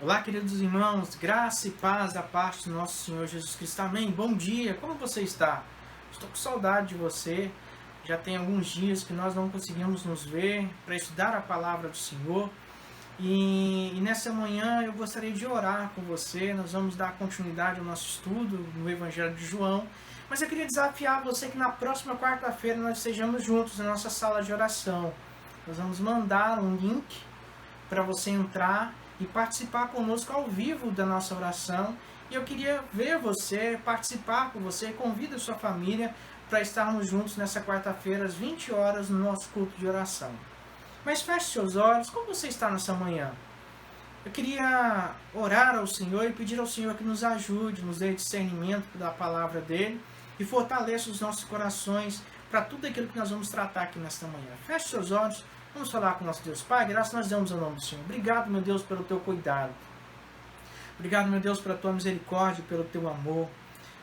Olá, queridos irmãos, graça e paz da parte do nosso Senhor Jesus Cristo. Amém. Bom dia, como você está? Estou com saudade de você. Já tem alguns dias que nós não conseguimos nos ver para estudar a palavra do Senhor. E nessa manhã eu gostaria de orar com você. Nós vamos dar continuidade ao nosso estudo no Evangelho de João. Mas eu queria desafiar você que na próxima quarta-feira nós estejamos juntos na nossa sala de oração. Nós vamos mandar um link para você entrar e participar conosco ao vivo da nossa oração. E eu queria ver você, participar com você, convida a sua família para estarmos juntos nessa quarta-feira às 20 horas no nosso culto de oração. Mas feche seus olhos, como você está nessa manhã? Eu queria orar ao Senhor e pedir ao Senhor que nos ajude, nos dê discernimento da palavra dele e fortaleça os nossos corações para tudo aquilo que nós vamos tratar aqui nesta manhã. Feche seus olhos. Vamos falar com o nosso Deus. Pai, graças nós damos ao nome do Senhor. Obrigado, meu Deus, pelo teu cuidado. Obrigado, meu Deus, pela tua misericórdia, pelo teu amor.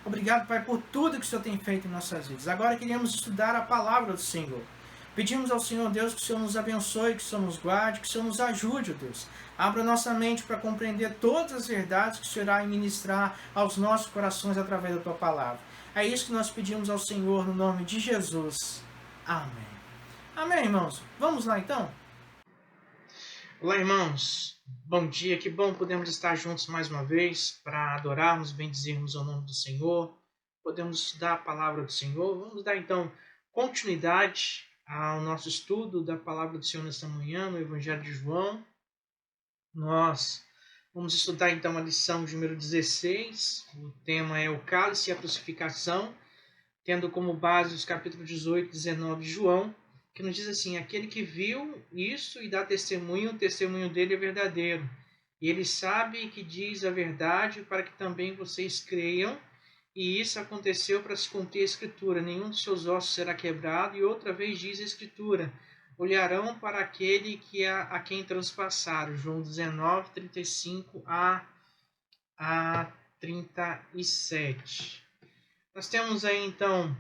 Obrigado, Pai, por tudo que o Senhor tem feito em nossas vidas. Agora queremos estudar a palavra do Senhor. Pedimos ao Senhor, Deus, que o Senhor nos abençoe, que o Senhor nos guarde, que o Senhor nos ajude, Deus. Abra nossa mente para compreender todas as verdades que o Senhor irá ministrar aos nossos corações através da tua palavra. É isso que nós pedimos ao Senhor no nome de Jesus. Amém. Amém, irmãos. Vamos lá, então? Olá, irmãos. Bom dia. Que bom podemos estar juntos mais uma vez para adorarmos, bendizermos o nome do Senhor. Podemos estudar a palavra do Senhor. Vamos dar, então, continuidade ao nosso estudo da palavra do Senhor nesta manhã, no Evangelho de João. Nós vamos estudar, então, a lição de número 16. O tema é o cálice e a crucificação, tendo como base os capítulos 18 e 19 de João, que nos diz assim: aquele que viu isso e dá testemunho, o testemunho dele é verdadeiro. E ele sabe que diz a verdade para que também vocês creiam. E isso aconteceu para se cumprir a Escritura: nenhum dos seus ossos será quebrado. E outra vez diz a Escritura: olharão para aquele que a quem transpassaram. João 19, 35 a 37. Nós temos aí então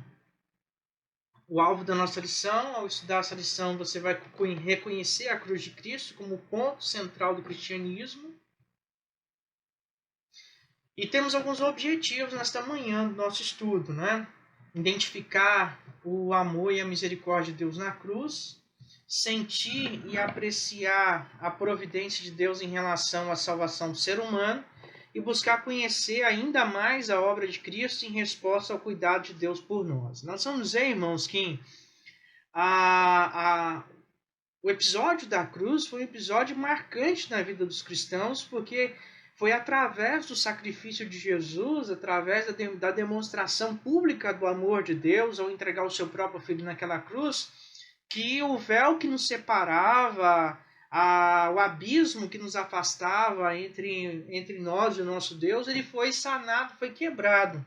o alvo da nossa lição. Ao estudar essa lição, você vai reconhecer a cruz de Cristo como ponto central do cristianismo. E temos alguns objetivos nesta manhã do nosso estudo, né? Identificar o amor e a misericórdia de Deus na cruz, sentir e apreciar a providência de Deus em relação à salvação do ser humano e buscar conhecer ainda mais a obra de Cristo em resposta ao cuidado de Deus por nós. Nós vamos ver, irmãos, que o episódio da cruz foi um episódio marcante na vida dos cristãos, porque foi através do sacrifício de Jesus, através da demonstração pública do amor de Deus ao entregar o seu próprio filho naquela cruz, que o véu que nos separava, o abismo que nos afastava entre nós e o nosso Deus, ele foi sanado, foi quebrado.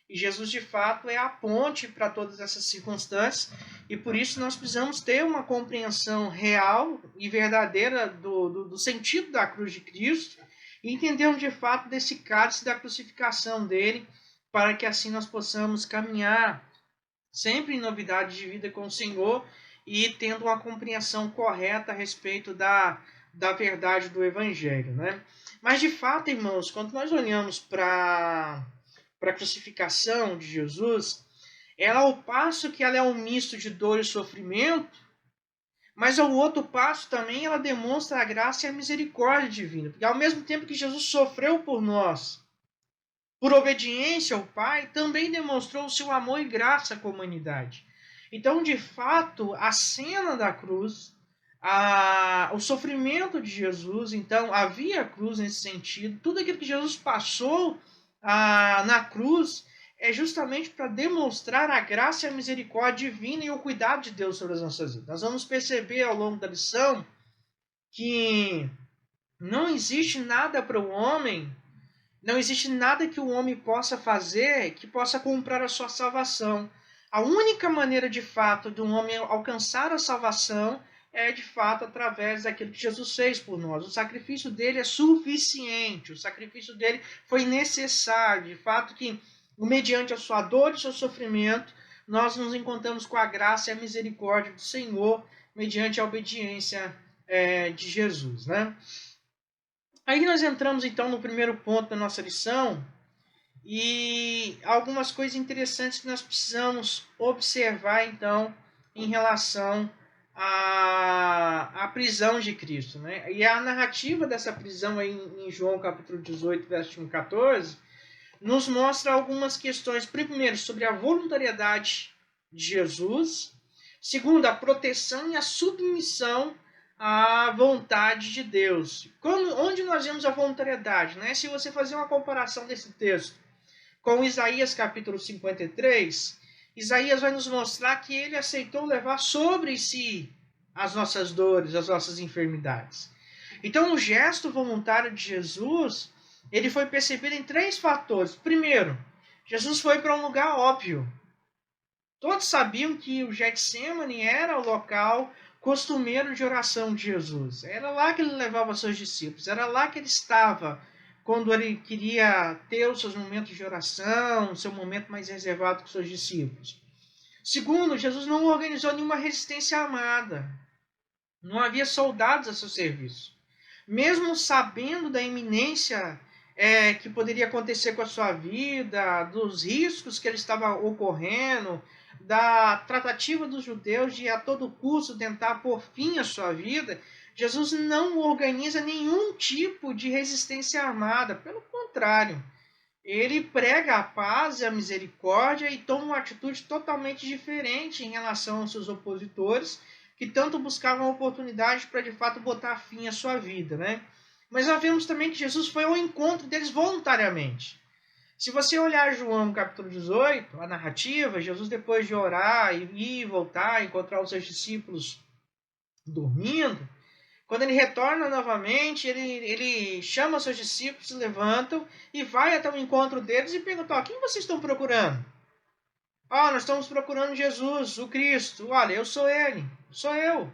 E Jesus, de fato, é a ponte para todas essas circunstâncias, e por isso nós precisamos ter uma compreensão real e verdadeira do sentido da cruz de Cristo, e entendermos de fato desse cálice da crucificação dele, para que assim nós possamos caminhar sempre em novidade de vida com o Senhor e tendo uma compreensão correta a respeito da verdade do Evangelho, né? Mas de fato, irmãos, quando nós olhamos para a crucificação de Jesus, ela, ao passo que ela é um misto de dor e sofrimento, mas ao outro passo também ela demonstra a graça e a misericórdia divina. Porque ao mesmo tempo que Jesus sofreu por nós, por obediência ao Pai, também demonstrou o seu amor e graça com a humanidade. Então, de fato, a cena da cruz, o sofrimento de Jesus, então havia a cruz nesse sentido, tudo aquilo que Jesus passou na cruz é justamente para demonstrar a graça e a misericórdia divina e o cuidado de Deus sobre as nossas vidas. Nós vamos perceber ao longo da lição que não existe nada para o homem, não existe nada que o homem possa fazer que possa comprar a sua salvação. A única maneira, de fato, de um homem alcançar a salvação é, de fato, através daquilo que Jesus fez por nós. O sacrifício dele é suficiente, o sacrifício dele foi necessário. De fato, que mediante a sua dor e o seu sofrimento, nós nos encontramos com a graça e a misericórdia do Senhor, mediante a obediência de Jesus, né? Aí nós entramos então no primeiro ponto da nossa lição e algumas coisas interessantes que nós precisamos observar então em relação à prisão de Cristo, né? E a narrativa dessa prisão aí em João capítulo 18, versículo 14, nos mostra algumas questões. Primeiro, sobre a voluntariedade de Jesus. Segundo, a proteção e a submissão à vontade de Deus. Onde nós vemos a voluntariedade? Né? Se você fazer uma comparação desse texto com Isaías capítulo 53, Isaías vai nos mostrar que ele aceitou levar sobre si as nossas dores, as nossas enfermidades. Então, o gesto voluntário de Jesus, ele foi percebido em 3 fatores. Primeiro, Jesus foi para um lugar óbvio. Todos sabiam que o Getsemane era o local costumeiro de oração de Jesus. Era lá que ele levava seus discípulos, era lá que ele estava quando ele queria ter os seus momentos de oração, o seu momento mais reservado com seus discípulos. Segundo, Jesus não organizou nenhuma resistência armada. Não havia soldados a seu serviço. Mesmo sabendo da iminência que poderia acontecer com a sua vida, dos riscos que ele estava ocorrendo, da tratativa dos judeus de a todo custo tentar pôr fim à sua vida, Jesus não organiza nenhum tipo de resistência armada. Pelo contrário, ele prega a paz e a misericórdia e toma uma atitude totalmente diferente em relação aos seus opositores, que tanto buscavam a oportunidade para de fato botar fim à sua vida, né? Mas nós vemos também que Jesus foi ao encontro deles voluntariamente. Se você olhar João capítulo 18, a narrativa, Jesus depois de orar e ir e voltar, encontrar os seus discípulos dormindo, quando ele retorna novamente, ele chama os seus discípulos, se levantam e vai até o encontro deles e pergunta: quem vocês estão procurando? Nós estamos procurando Jesus, o Cristo. Olha, eu sou ele, sou eu.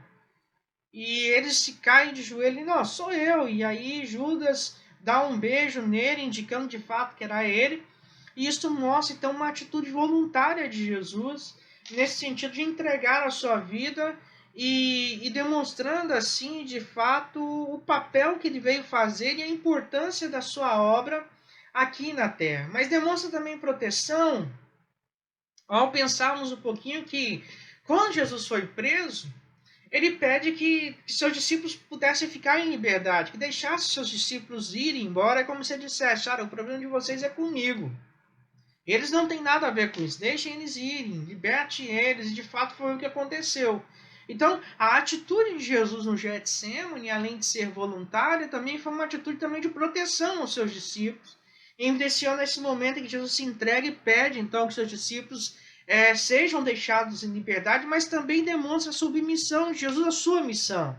E eles se caem de joelho e não, sou eu. E aí Judas dá um beijo nele, indicando de fato que era ele. E isso mostra então uma atitude voluntária de Jesus, nesse sentido de entregar a sua vida e demonstrando assim, de fato, o papel que ele veio fazer e a importância da sua obra aqui na Terra. Mas demonstra também proteção ao pensarmos um pouquinho que quando Jesus foi preso, ele pede que seus discípulos pudessem ficar em liberdade, que deixassem seus discípulos irem embora, como se ele dissesse: o problema de vocês é comigo. Eles não têm nada a ver com isso, deixem eles irem, liberte eles, e de fato foi o que aconteceu. Então, a atitude de Jesus no Getsemane, além de ser voluntária, também foi uma atitude também de proteção aos seus discípulos, evidenciando esse momento em que Jesus se entrega e pede então que seus discípulos sejam deixados em liberdade, mas também demonstra a submissão de Jesus à sua missão.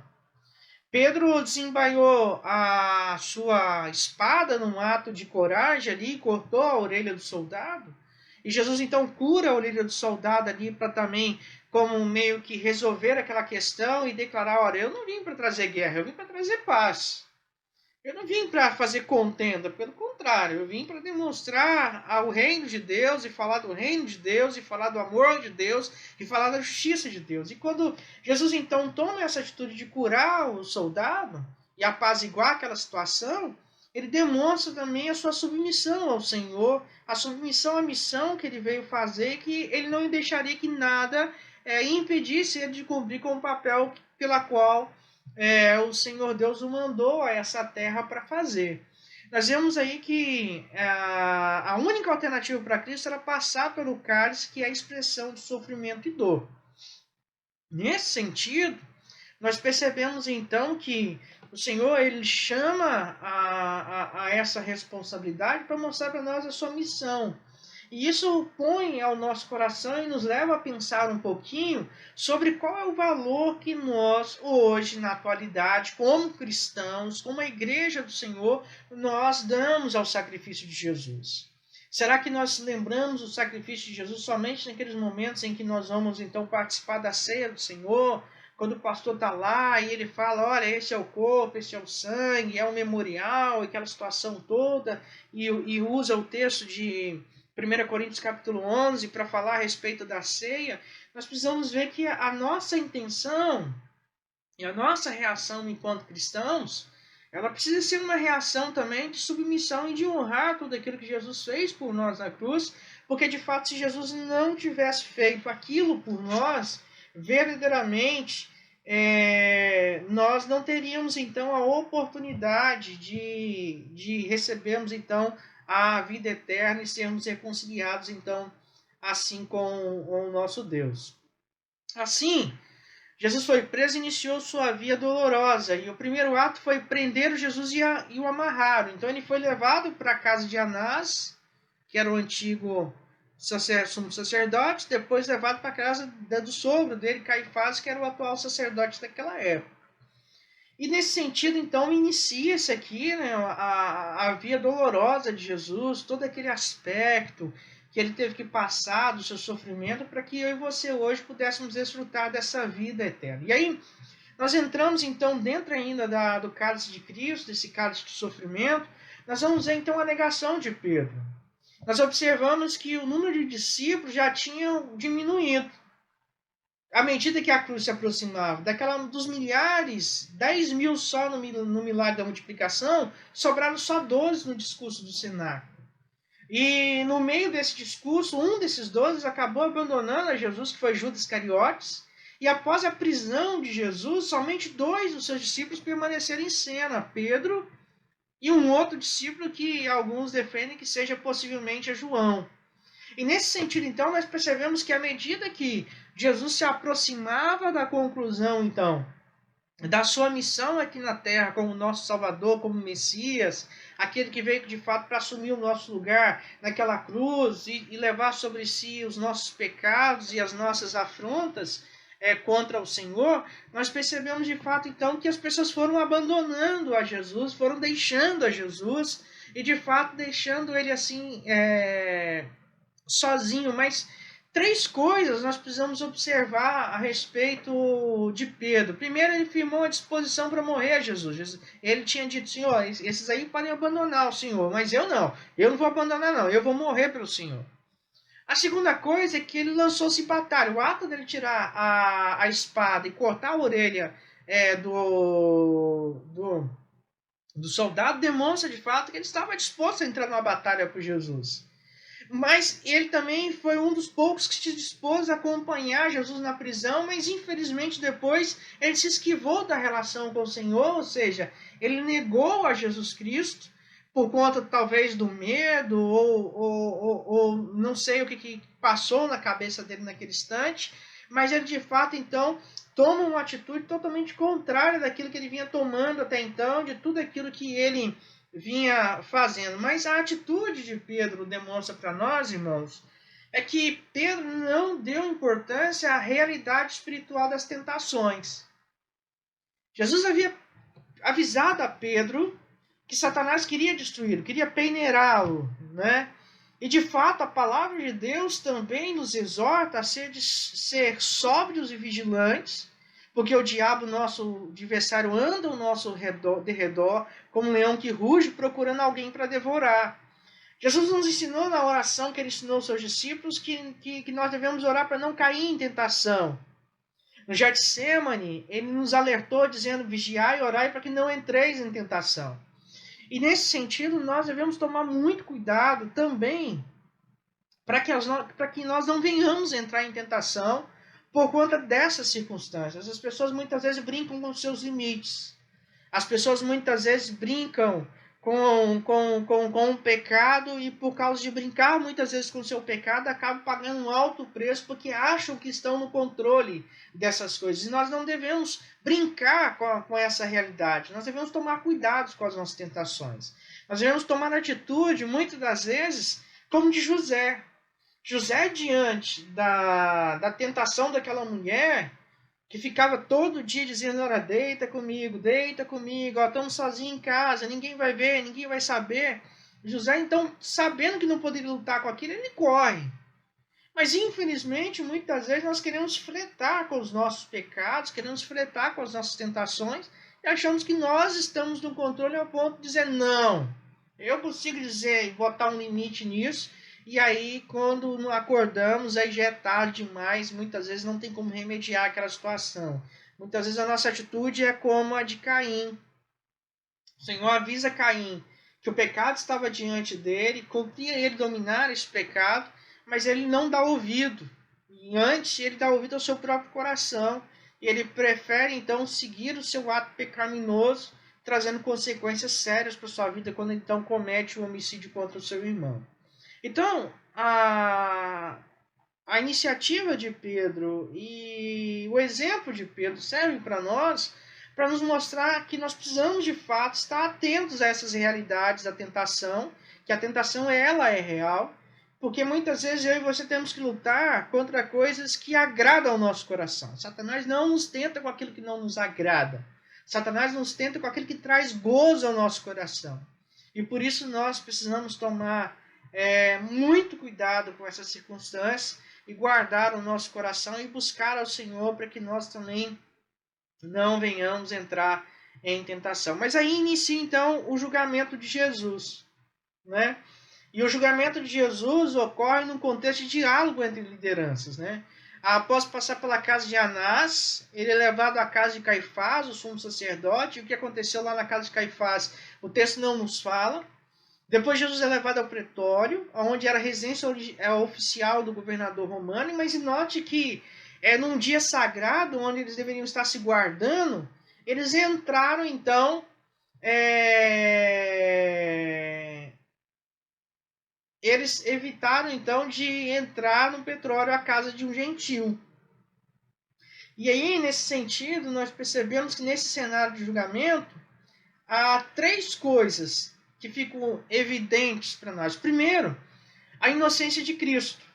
Pedro desembaiou a sua espada num ato de coragem ali, cortou a orelha do soldado. E Jesus então cura a orelha do soldado ali para também, como meio que resolver aquela questão e declarar: olha, eu não vim para trazer guerra, eu vim para trazer paz. Eu não vim para fazer contenda, pelo contrário, eu vim para demonstrar o reino de Deus e falar do reino de Deus e falar do amor de Deus e falar da justiça de Deus. E quando Jesus então toma essa atitude de curar o soldado e apaziguar aquela situação, ele demonstra também a sua submissão ao Senhor, a submissão à missão que ele veio fazer, que ele não deixaria que nada impedisse ele de cumprir com o papel pela qual o Senhor Deus o mandou a essa terra para fazer. Nós vemos aí que a única alternativa para Cristo era passar pelo cálice, que é a expressão de sofrimento e dor. Nesse sentido, nós percebemos então que o Senhor ele chama a essa responsabilidade para mostrar para nós a sua missão. E isso põe ao nosso coração e nos leva a pensar um pouquinho sobre qual é o valor que nós, hoje, na atualidade, como cristãos, como a igreja do Senhor, nós damos ao sacrifício de Jesus. Será que nós lembramos do sacrifício de Jesus somente naqueles momentos em que nós vamos, então, participar da ceia do Senhor? Quando o pastor está lá e ele fala: olha, esse é o corpo, esse é o sangue, é o memorial, aquela situação toda, e usa o texto de 1 Coríntios capítulo 11 para falar a respeito da ceia, nós precisamos ver que a nossa intenção e a nossa reação enquanto cristãos ela precisa ser uma reação também de submissão e de honrar tudo aquilo que Jesus fez por nós na cruz, porque de fato, se Jesus não tivesse feito aquilo por nós, verdadeiramente, nós não teríamos então a oportunidade de recebermos então a vida eterna e sermos reconciliados então assim com o nosso Deus. Assim, Jesus foi preso e iniciou sua via dolorosa. E o primeiro ato foi prender Jesus e o amarrar. Então ele foi levado para a casa de Anás, que era o antigo sumo sacerdote, depois levado para a casa do sogro dele, Caifás, que era o atual sacerdote daquela época. E nesse sentido, então, inicia-se aqui, né, a via dolorosa de Jesus, todo aquele aspecto que ele teve que passar do seu sofrimento para que eu e você hoje pudéssemos desfrutar dessa vida eterna. E aí, nós entramos então dentro ainda do cálice de Cristo, desse cálice de sofrimento, nós vamos ver então a negação de Pedro. Nós observamos que o número de discípulos já tinha diminuído. À medida que a cruz se aproximava, dos milhares, 10 mil só no milagre da multiplicação, sobraram só 12 no discurso do cenáculo. E no meio desse discurso, um desses 12 acabou abandonando a Jesus, que foi Judas Iscariotes. E após a prisão de Jesus, somente 2 dos seus discípulos permaneceram em cena, Pedro e um outro discípulo que alguns defendem que seja possivelmente João. E nesse sentido, então, nós percebemos que à medida que Jesus se aproximava da conclusão, então, da sua missão aqui na Terra como nosso Salvador, como Messias, aquele que veio de fato para assumir o nosso lugar naquela cruz e levar sobre si os nossos pecados e as nossas afrontas contra o Senhor, nós percebemos de fato então que as pessoas foram abandonando a Jesus, foram deixando a Jesus e de fato deixando ele assim sozinho. Mas 3 coisas nós precisamos observar a respeito de Pedro. Primeiro, ele firmou a disposição para morrer a Jesus. Ele tinha dito, Senhor, esses aí podem abandonar o Senhor, mas eu não vou abandonar não, eu vou morrer pelo Senhor. A segunda coisa é que ele lançou-se em batalha. O ato dele tirar a espada e cortar a orelha do soldado demonstra de fato que ele estava disposto a entrar numa batalha por Jesus. Mas ele também foi um dos poucos que se dispôs a acompanhar Jesus na prisão, mas infelizmente depois ele se esquivou da relação com o Senhor, ou seja, ele negou a Jesus Cristo por conta talvez do medo ou não sei o que passou na cabeça dele naquele instante, mas ele de fato então toma uma atitude totalmente contrária daquilo que ele vinha tomando até então, de tudo aquilo que ele vinha fazendo. Mas a atitude de Pedro demonstra para nós, irmãos, é que Pedro não deu importância à realidade espiritual das tentações. Jesus havia avisado a Pedro que Satanás queria destruí-lo, queria peneirá-lo, né? E de fato a palavra de Deus também nos exorta a ser sóbrios e vigilantes, porque o diabo, nosso adversário, anda ao nosso derredor como um leão que ruge procurando alguém para devorar. Jesus nos ensinou na oração que ele ensinou aos seus discípulos que nós devemos orar para não cair em tentação. No Getsemane, ele nos alertou dizendo, vigiai e orai para que não entreis em tentação. E nesse sentido, nós devemos tomar muito cuidado também para que nós não venhamos entrar em tentação por conta dessas circunstâncias. As pessoas muitas vezes brincam com seus limites. As pessoas muitas vezes brincam com o pecado e por causa de brincar muitas vezes com o seu pecado, acabam pagando um alto preço porque acham que estão no controle dessas coisas. E nós não devemos brincar com essa realidade. Nós devemos tomar cuidado com as nossas tentações. Nós devemos tomar atitude, muitas das vezes, como de José. José, diante da tentação daquela mulher, que ficava todo dia dizendo, ora, deita comigo, ó, estamos sozinhos em casa, ninguém vai ver, ninguém vai saber. José, então, sabendo que não poderia lutar com aquilo, ele corre. Mas, infelizmente, muitas vezes nós queremos fretar com os nossos pecados, queremos fretar com as nossas tentações, e achamos que nós estamos no controle ao ponto de dizer, não, eu consigo dizer e botar um limite nisso. E aí, quando acordamos, aí já é tarde demais, muitas vezes não tem como remediar aquela situação. Muitas vezes a nossa atitude é como a de Caim. O Senhor avisa Caim que o pecado estava diante dele, compria ele dominar esse pecado, mas ele não dá ouvido. E antes ele dá ouvido ao seu próprio coração, e ele prefere então seguir o seu ato pecaminoso, trazendo consequências sérias para sua vida quando então comete o homicídio contra o seu irmão. Então, a iniciativa de Pedro e o exemplo de Pedro servem para nós, para nos mostrar que nós precisamos de fato estar atentos a essas realidades da tentação, que a tentação ela é real, porque muitas vezes eu e você temos que lutar contra coisas que agradam ao nosso coração. Satanás não nos tenta com aquilo que não nos agrada. Satanás nos tenta com aquilo que traz gozo ao nosso coração. E por isso nós precisamos tomar muito cuidado com essas circunstâncias e guardar o nosso coração e buscar ao Senhor para que nós também não venhamos entrar em tentação. Mas aí inicia então o julgamento de Jesus, né? E o julgamento de Jesus ocorre num contexto de diálogo entre lideranças, né? Após passar pela casa de Anás, ele é levado à casa de Caifás, o sumo sacerdote. E o que aconteceu lá na casa de Caifás, o texto não nos fala. Depois Jesus é levado ao pretório, onde era a residência oficial do governador romano. Mas note que num dia sagrado, onde eles deveriam estar se guardando, eles entraram então... Eles evitaram então de entrar no petróleo à casa de um gentil. E aí, nesse sentido, nós percebemos que nesse cenário de julgamento, há três coisas que ficam evidentes para nós. Primeiro, a inocência de Cristo.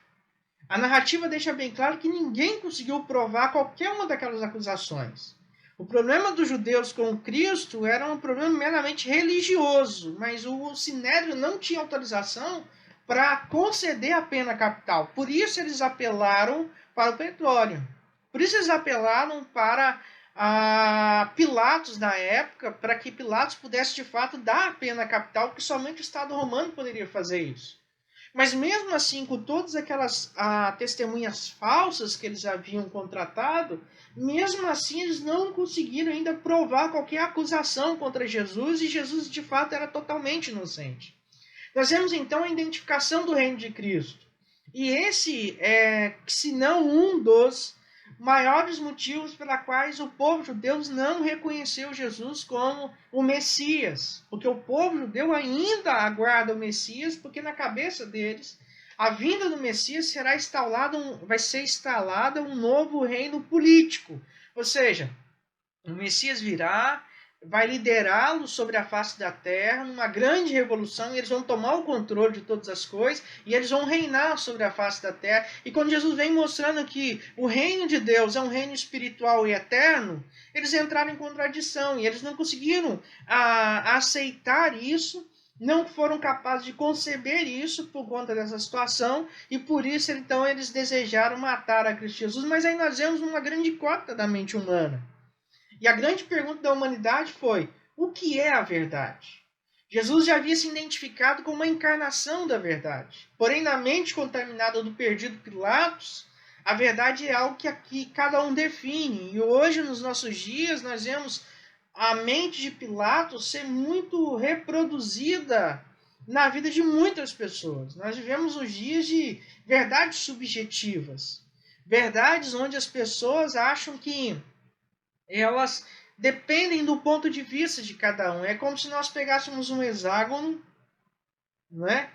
A narrativa deixa bem claro que ninguém conseguiu provar qualquer uma daquelas acusações. O problema dos judeus com Cristo era um problema meramente religioso, mas o Sinédrio não tinha autorização para conceder a pena capital. Por isso eles apelaram para o petróleo. Por isso eles apelaram para Pilatos na época, para que Pilatos pudesse de fato dar a pena capital, porque somente o Estado romano poderia fazer isso. Mas mesmo assim, com todas aquelas testemunhas falsas que eles haviam contratado, mesmo assim eles não conseguiram ainda provar qualquer acusação contra Jesus, e Jesus de fato era totalmente inocente. Nós vemos então a identificação do reino de Cristo. E esse se não um dos maiores motivos pela quais o povo judeu não reconheceu Jesus como o Messias. Porque o povo judeu ainda aguarda o Messias, porque na cabeça deles, a vinda do Messias vai ser instalada um novo reino político. Ou seja, o Messias virá, vai liderá-los sobre a face da terra, numa grande revolução, e eles vão tomar o controle de todas as coisas, e eles vão reinar sobre a face da terra. E quando Jesus vem mostrando que o reino de Deus é um reino espiritual e eterno, eles entraram em contradição, e eles não conseguiram aceitar isso, não foram capazes de conceber isso por conta dessa situação, e por isso então eles desejaram matar a Cristo Jesus. Mas aí nós vemos uma grande cota da mente humana. E a grande pergunta da humanidade foi: o que é a verdade? Jesus já havia se identificado como uma encarnação da verdade. Porém, na mente contaminada do perdido Pilatos, a verdade é algo que aqui cada um define. E hoje, nos nossos dias, nós vemos a mente de Pilatos ser muito reproduzida na vida de muitas pessoas. Nós vivemos os dias de verdades subjetivas. Verdades onde as pessoas acham que elas dependem do ponto de vista de cada um. É como se nós pegássemos um hexágono, né?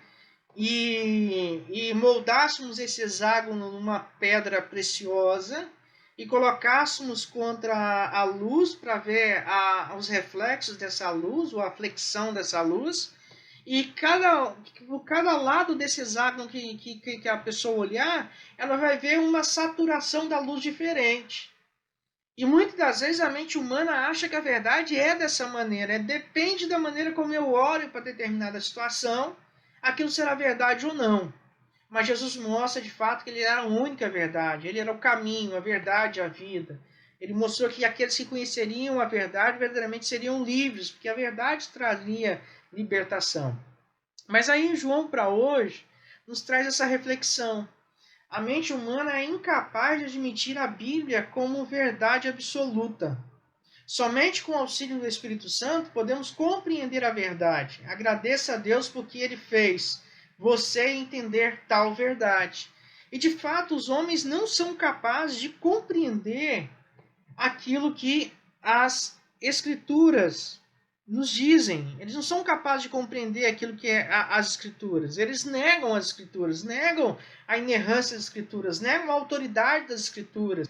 E moldássemos esse hexágono numa pedra preciosa e colocássemos contra a luz para ver os reflexos dessa luz, ou a flexão dessa luz. E cada lado desse hexágono que a pessoa olhar, ela vai ver uma saturação da luz diferente. E muitas das vezes a mente humana acha que a verdade é dessa maneira. Depende da maneira como eu olho para determinada situação, aquilo será verdade ou não. Mas Jesus mostra de fato que ele era a única verdade. Ele era o caminho, a verdade, a vida. Ele mostrou que aqueles que conheceriam a verdade verdadeiramente seriam livres, porque a verdade traria libertação. Mas aí João, para hoje, nos traz essa reflexão. A mente humana é incapaz de admitir a Bíblia como verdade absoluta. Somente com o auxílio do Espírito Santo podemos compreender a verdade. Agradeça a Deus porque Ele fez você entender tal verdade. E de fato, os homens não são capazes de compreender aquilo que as Escrituras nos dizem. Eles não são capazes de compreender aquilo que é as Escrituras. Eles negam as Escrituras, negam a inerrância das Escrituras, negam a autoridade das Escrituras.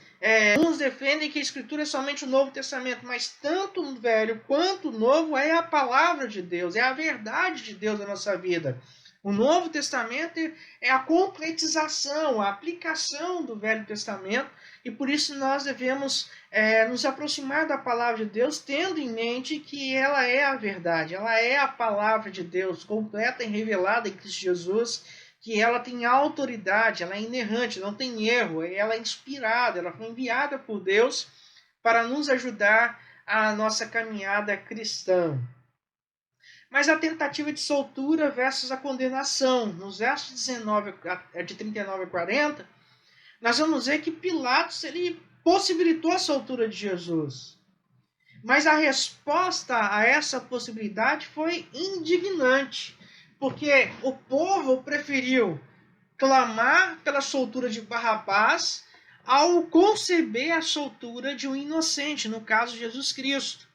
Uns defendem que a Escritura é somente o Novo Testamento, mas tanto o Velho quanto o Novo é a palavra de Deus, é a verdade de Deus na nossa vida. O Novo Testamento é a concretização, a aplicação do Velho Testamento, e por isso nós devemos nos aproximar da palavra de Deus, tendo em mente que ela é a verdade, ela é a palavra de Deus, completa e revelada em Cristo Jesus, que ela tem autoridade, ela é inerrante, não tem erro, ela é inspirada, ela foi enviada por Deus para nos ajudar a nossa caminhada cristã. Mas a tentativa de soltura versus a condenação. Nos versos 19, de 39 a 40, nós vamos ver que Pilatos ele possibilitou a soltura de Jesus. Mas a resposta a essa possibilidade foi indignante, porque o povo preferiu clamar pela soltura de Barrabás ao conceber a soltura de um inocente, no caso Jesus Cristo.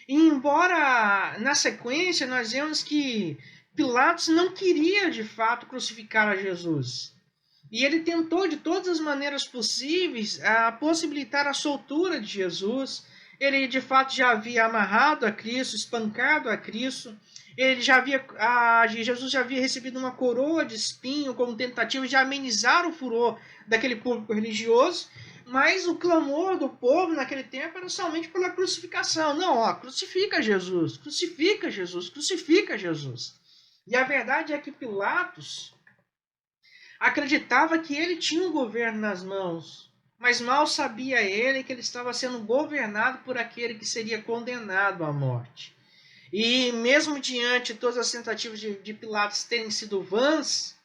E embora na sequência nós vemos que Pilatos não queria de fato crucificar a Jesus. E ele tentou de todas as maneiras possíveis possibilitar a soltura de Jesus. Ele de fato já havia amarrado a Cristo, espancado a Cristo. Jesus já havia recebido uma coroa de espinho como tentativa de amenizar o furor daquele público religioso. Mas o clamor do povo naquele tempo era somente pela crucificação. Não, crucifica Jesus, crucifica Jesus, crucifica Jesus. E a verdade é que Pilatos acreditava que ele tinha o governo nas mãos, mas mal sabia ele que ele estava sendo governado por aquele que seria condenado à morte. E mesmo diante de todas as tentativas de Pilatos terem sido vãs,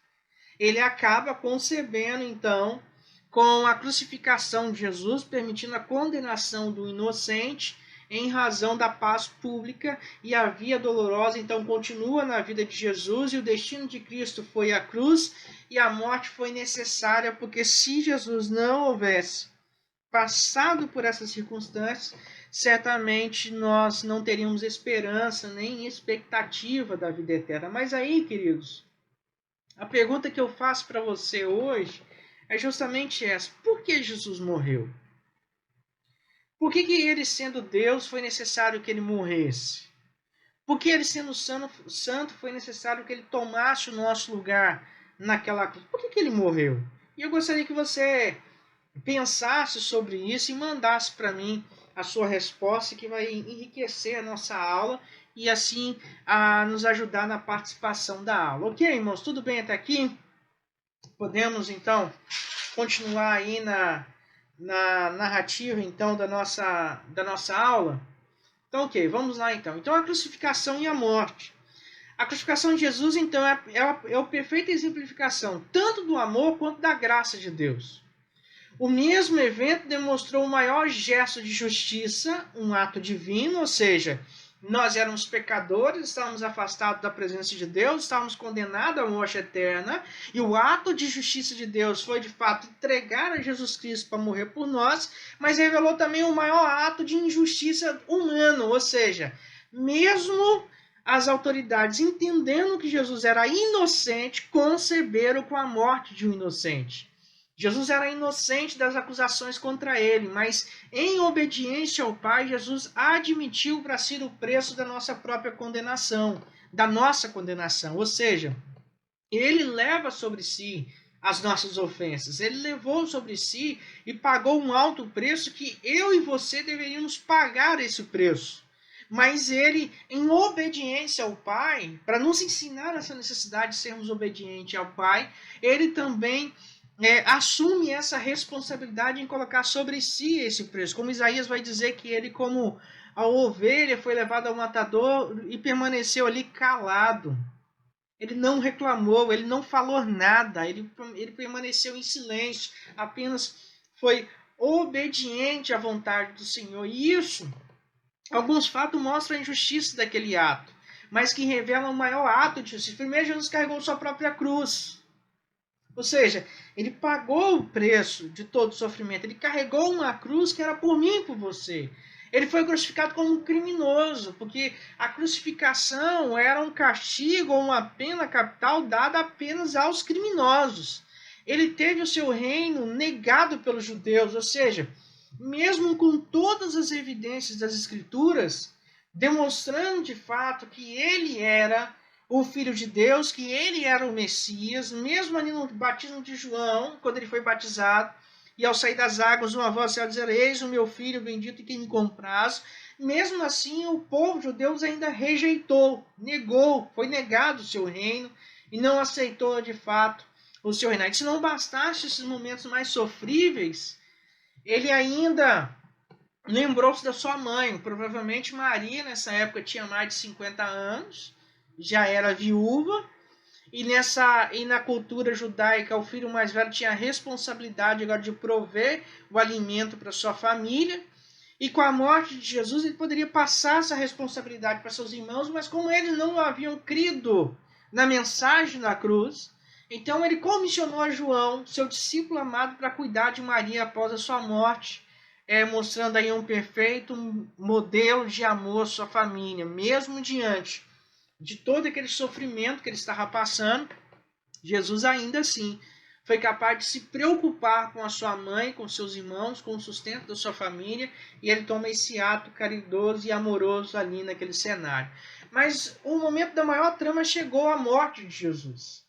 ele acaba concebendo então com a crucificação de Jesus, permitindo a condenação do inocente em razão da paz pública, e a via dolorosa então continua na vida de Jesus, e o destino de Cristo foi a cruz, e a morte foi necessária, porque se Jesus não houvesse passado por essas circunstâncias, certamente nós não teríamos esperança nem expectativa da vida eterna. Mas aí, queridos, a pergunta que eu faço para você hoje é justamente essa: por que Jesus morreu? Por que ele, sendo Deus, foi necessário que ele morresse? Por que ele, sendo santo, foi necessário que ele tomasse o nosso lugar naquela cruz? Por que ele morreu? E eu gostaria que você pensasse sobre isso e mandasse para mim a sua resposta, que vai enriquecer a nossa aula e assim nos ajudar na participação da aula. Ok, irmãos? Tudo bem até aqui? Podemos, então, continuar aí na narrativa, então, da nossa aula? Então, ok, vamos lá, então. Então, a crucificação e a morte. A crucificação de Jesus, então, é a perfeita exemplificação, tanto do amor quanto da graça de Deus. O mesmo evento demonstrou o maior gesto de justiça, um ato divino, ou seja, nós éramos pecadores, estávamos afastados da presença de Deus, estávamos condenados à morte eterna, e o ato de justiça de Deus foi, de fato, entregar a Jesus Cristo para morrer por nós, mas revelou também o maior ato de injustiça humano, ou seja, mesmo as autoridades, entendendo que Jesus era inocente, conceberam com a morte de um inocente. Jesus era inocente das acusações contra ele, mas em obediência ao Pai, Jesus admitiu para si o preço da nossa própria condenação, da nossa condenação. Ou seja, ele leva sobre si as nossas ofensas. Ele levou sobre si e pagou um alto preço que eu e você deveríamos pagar esse preço. Mas ele, em obediência ao Pai, para nos ensinar essa necessidade de sermos obedientes ao Pai, ele também assume essa responsabilidade em colocar sobre si esse preço. Como Isaías vai dizer que ele, como a ovelha, foi levado ao matador e permaneceu ali calado. Ele não reclamou, ele não falou nada, ele permaneceu em silêncio, apenas foi obediente à vontade do Senhor. E isso Alguns fatos mostram a injustiça daquele ato, mas que revelam o maior ato de justiça. Primeiro, Jesus carregou sua própria cruz. Ou seja, ele pagou o preço de todo o sofrimento. Ele carregou uma cruz que era por mim e por você. Ele foi crucificado como um criminoso, porque a crucificação era um castigo ou uma pena capital dada apenas aos criminosos. Ele teve o seu reino negado pelos judeus, ou seja, mesmo com todas as evidências das Escrituras, demonstrando de fato que ele era o Filho de Deus, que ele era o Messias, mesmo ali no batismo de João, quando ele foi batizado, e ao sair das águas, uma voz ao dizer, eis o meu filho bendito e quem me compraz. Mesmo assim, o povo judeu ainda rejeitou, negou, foi negado o seu reino e não aceitou de fato o seu reinado. Se não bastasse esses momentos mais sofríveis, ele ainda lembrou-se da sua mãe. Provavelmente Maria, nessa época, tinha mais de 50 anos, já era viúva, e na cultura judaica, o filho mais velho tinha a responsabilidade agora de prover o alimento para sua família, e com a morte de Jesus ele poderia passar essa responsabilidade para seus irmãos, mas como eles não haviam crido na mensagem da cruz, então ele comissionou a João, seu discípulo amado, para cuidar de Maria após a sua morte, mostrando aí um perfeito modelo de amor à sua família, mesmo diante de todo aquele sofrimento que ele estava passando. Jesus ainda assim foi capaz de se preocupar com a sua mãe, com seus irmãos, com o sustento da sua família, e ele toma esse ato caridoso e amoroso ali naquele cenário. Mas o momento da maior trama chegou à morte de Jesus.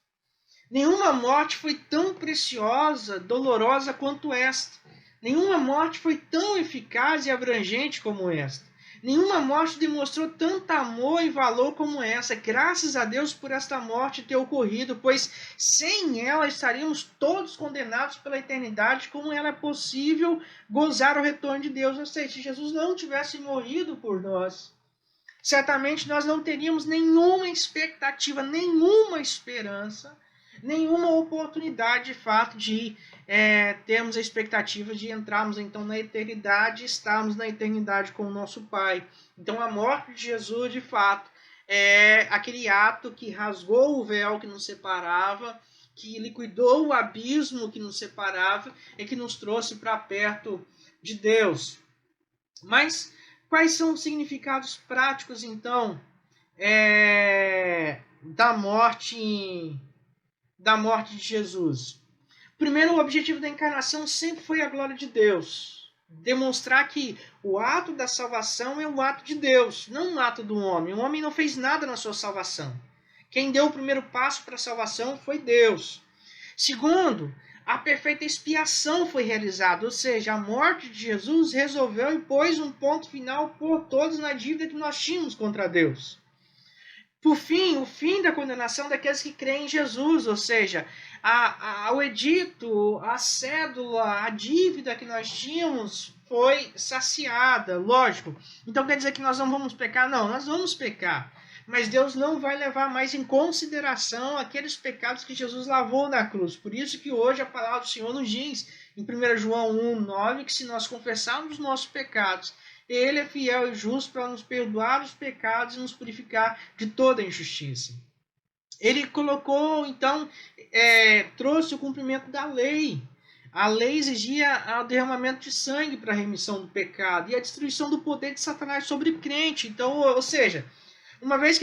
Nenhuma morte foi tão preciosa, dolorosa quanto esta. Nenhuma morte foi tão eficaz e abrangente como esta. Nenhuma morte demonstrou tanto amor e valor como essa. Graças a Deus por esta morte ter ocorrido, pois sem ela estaríamos todos condenados pela eternidade, como era possível gozar o retorno de Deus. Ou seja, se Jesus não tivesse morrido por nós, certamente nós não teríamos nenhuma expectativa, nenhuma esperança, nenhuma oportunidade de fato de termos a expectativa de entrarmos então na eternidade, estarmos na eternidade com o nosso Pai. Então a morte de Jesus de fato é aquele ato que rasgou o véu que nos separava, que liquidou o abismo que nos separava e que nos trouxe para perto de Deus. Mas quais são os significados práticos então da morte de Jesus? Primeiro, o objetivo da encarnação sempre foi a glória de Deus. Demonstrar que o ato da salvação é um ato de Deus, não um ato do homem. O homem não fez nada na sua salvação. Quem deu o primeiro passo para a salvação foi Deus. Segundo, a perfeita expiação foi realizada, ou seja, a morte de Jesus resolveu e pôs um ponto final por todos na dívida que nós tínhamos contra Deus. Por fim, o fim da condenação daqueles que creem em Jesus, ou seja, o edito, a cédula, a dívida que nós tínhamos foi saciada, lógico. Então quer dizer que nós não vamos pecar? Não, nós vamos pecar. Mas Deus não vai levar mais em consideração aqueles pecados que Jesus lavou na cruz. Por isso que hoje a palavra do Senhor nos diz, em 1 João 1,9, que se nós confessarmos os nossos pecados, Ele é fiel e justo para nos perdoar os pecados e nos purificar de toda injustiça. Ele colocou, então, trouxe o cumprimento da lei. A lei exigia o derramamento de sangue para a remissão do pecado e a destruição do poder de Satanás sobre o crente. Então, ou seja, uma vez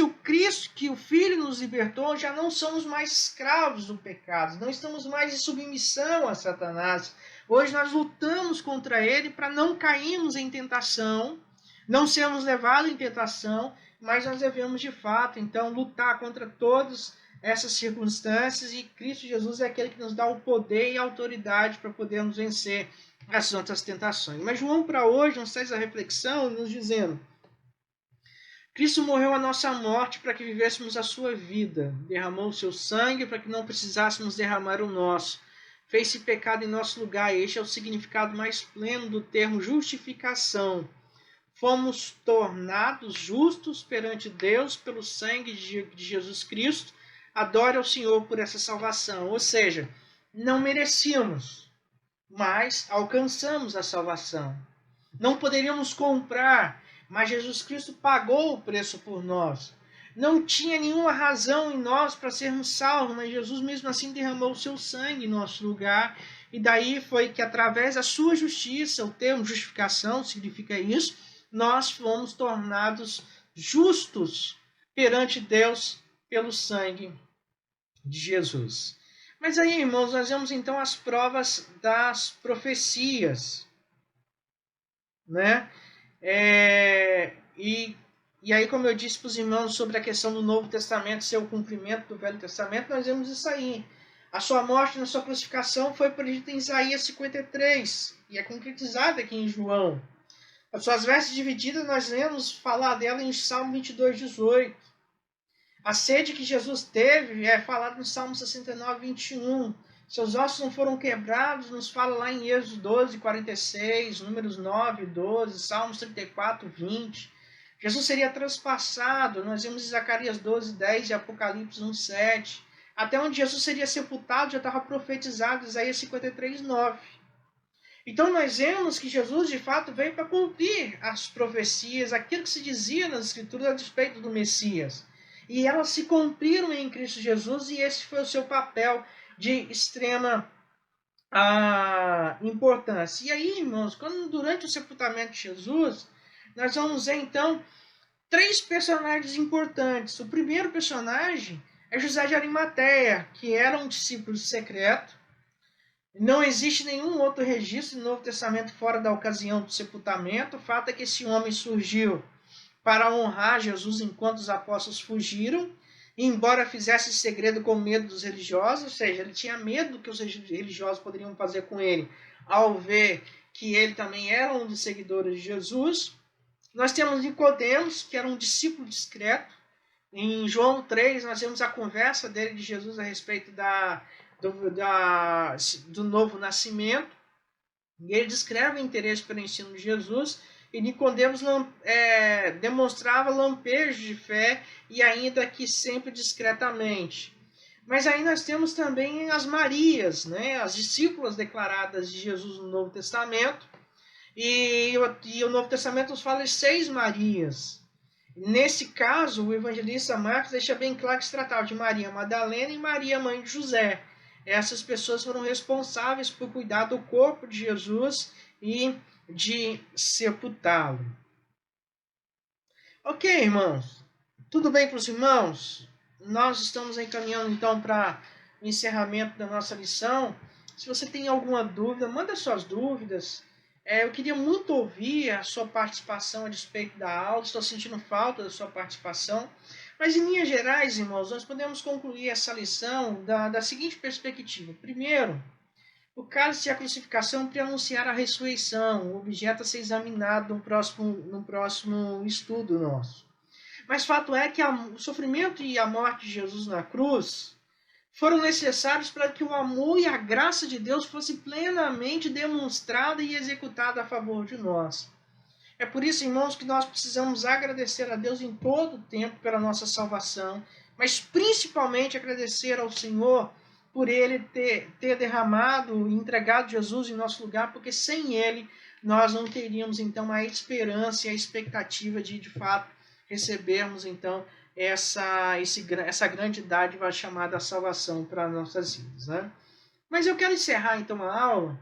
que o Filho nos libertou, já não somos mais escravos do pecado, não estamos mais em submissão a Satanás. Hoje nós lutamos contra ele para não cairmos em tentação, não sermos levados em tentação, mas nós devemos de fato, então, lutar contra todas essas circunstâncias, e Cristo Jesus é aquele que nos dá o poder e a autoridade para podermos vencer as outras tentações. Mas João, para hoje, nos traz a reflexão, nos dizendo: Cristo morreu a nossa morte para que vivêssemos a sua vida. Derramou o seu sangue para que não precisássemos derramar o nosso. Fez-se pecado em nosso lugar. Este é o significado mais pleno do termo justificação. Fomos tornados justos perante Deus pelo sangue de Jesus Cristo. Adore ao Senhor por essa salvação. Ou seja, não merecíamos, mas alcançamos a salvação. Não poderíamos comprar, mas Jesus Cristo pagou o preço por nós. Não tinha nenhuma razão em nós para sermos salvos, mas Jesus mesmo assim derramou o seu sangue em nosso lugar. E daí foi que através da sua justiça, o termo justificação significa isso, nós fomos tornados justos perante Deus pelo sangue de Jesus. Mas aí, irmãos, nós vemos então as provas das profecias, né? E aí, como eu disse para os irmãos sobre a questão do Novo Testamento ser o cumprimento do Velho Testamento, nós vemos isso aí. A sua morte na sua crucificação foi predita em Isaías 53 e é concretizada aqui em João. As suas vestes divididas, nós lemos falar dela em Salmo 22:18. A sede que Jesus teve é falada no Salmo 69:21. Seus ossos não foram quebrados, nos fala lá em Êxodo 12:46, Números 9:12, Salmos 34:20. Jesus seria transpassado, nós vemos em Zacarias 12:10 e Apocalipse 1:7. Até onde Jesus seria sepultado já estava profetizado, Isaías 53:9. Então nós vemos que Jesus de fato veio para cumprir as profecias, aquilo que se dizia nas Escrituras a respeito do Messias. E elas se cumpriram em Cristo Jesus e esse foi o seu papel de extrema importância. E aí, irmãos, durante o sepultamento de Jesus, nós vamos ver então 3 personagens importantes. O primeiro personagem é José de Arimateia, que era um discípulo secreto. Não existe nenhum outro registro no Novo Testamento fora da ocasião do sepultamento. O fato é que esse homem surgiu para honrar Jesus enquanto os apóstolos fugiram, e embora fizesse segredo com medo dos religiosos, ou seja, ele tinha medo do que os religiosos poderiam fazer com ele, ao ver que ele também era um dos seguidores de Jesus. Nós temos Nicodemos, que era um discípulo discreto. Em João 3, nós vemos a conversa dele de Jesus a respeito do novo nascimento. E ele descreve o interesse pelo ensino de Jesus. E Nicodemos demonstrava lampejos de fé, e ainda que sempre discretamente. Mas aí nós temos também as Marias, né? As discípulas declaradas de Jesus no Novo Testamento. E o Novo Testamento nos fala de 6 Marias. Nesse caso, o evangelista Marcos deixa bem claro que se tratava de Maria Madalena e Maria, mãe de José. Essas pessoas foram responsáveis por cuidar do corpo de Jesus e de sepultá-lo. Ok, irmãos? Tudo bem com os irmãos? Nós estamos encaminhando então para o encerramento da nossa lição. Se você tem alguma dúvida, manda suas dúvidas. Eu queria muito ouvir a sua participação a respeito da aula. Estou sentindo falta da sua participação. Mas, em linhas gerais, irmãos, nós podemos concluir essa lição da seguinte perspectiva. Primeiro, o cálice e a crucificação para anunciar a ressurreição, o objeto a ser examinado no próximo estudo nosso. Mas fato é que o sofrimento e a morte de Jesus na cruz foram necessários para que o amor e a graça de Deus fosse plenamente demonstrada e executada a favor de nós. É por isso, irmãos, que nós precisamos agradecer a Deus em todo o tempo pela nossa salvação, mas principalmente agradecer ao Senhor por Ele ter derramado e entregado Jesus em nosso lugar, porque sem Ele nós não teríamos então a esperança e a expectativa de fato, recebermos então essa grande dádiva chamada salvação para nossas vidas, né? Mas eu quero encerrar então a aula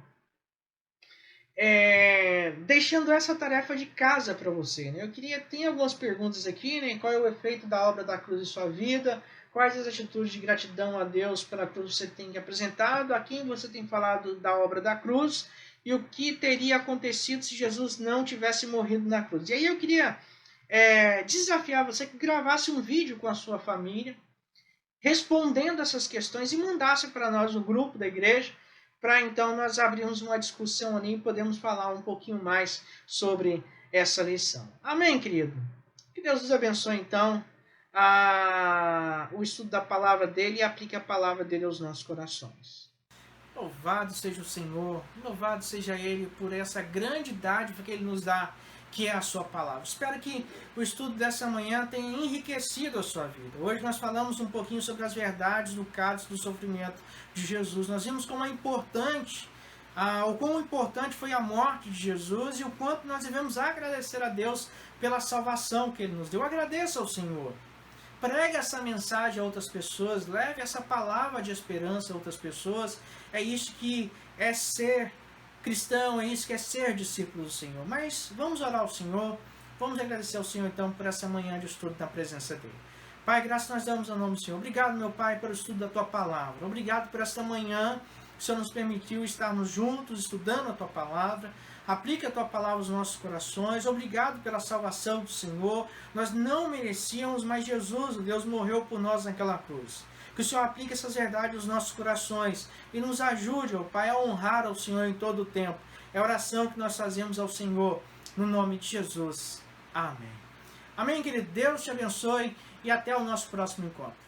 deixando essa tarefa de casa para você, né? Tem algumas perguntas aqui, né? Qual é o efeito da obra da cruz em sua vida? Quais as atitudes de gratidão a Deus pela cruz você tem apresentado? A quem você tem falado da obra da cruz? E o que teria acontecido se Jesus não tivesse morrido na cruz? E aí eu queria desafiar você que gravasse um vídeo com a sua família, respondendo essas questões e mandasse para nós no grupo da igreja, para então nós abrirmos uma discussão ali e podemos falar um pouquinho mais sobre essa lição. Amém, querido? Que Deus nos abençoe então o estudo da palavra dele e aplique a palavra dele aos nossos corações. Louvado seja o Senhor, louvado seja Ele por essa grande dádiva que Ele nos dá, que é a sua palavra. Espero que o estudo dessa manhã tenha enriquecido a sua vida. Hoje nós falamos um pouquinho sobre as verdades do cálice do sofrimento de Jesus. Nós vimos como é importante o quão importante foi a morte de Jesus e o quanto nós devemos agradecer a Deus pela salvação que Ele nos deu. Agradeça ao Senhor. Pregue essa mensagem a outras pessoas, leve essa palavra de esperança a outras pessoas. É isso que é ser cristão, é isso que é ser discípulo do Senhor. Mas vamos orar ao Senhor, vamos agradecer ao Senhor então por essa manhã de estudo na presença dEle. Pai, graças nós damos ao nome do Senhor. Obrigado, meu Pai, pelo estudo da Tua Palavra. Obrigado por esta manhã que o Senhor nos permitiu estarmos juntos estudando a Tua Palavra. Aplica a Tua Palavra aos nossos corações. Obrigado pela salvação do Senhor. Nós não merecíamos, mas Jesus, Deus, morreu por nós naquela cruz. Que o Senhor aplique essas verdades aos nossos corações e nos ajude, ó Pai, a honrar ao Senhor em todo o tempo. É a oração que nós fazemos ao Senhor, no nome de Jesus. Amém. Amém, querido. Deus te abençoe e até o nosso próximo encontro.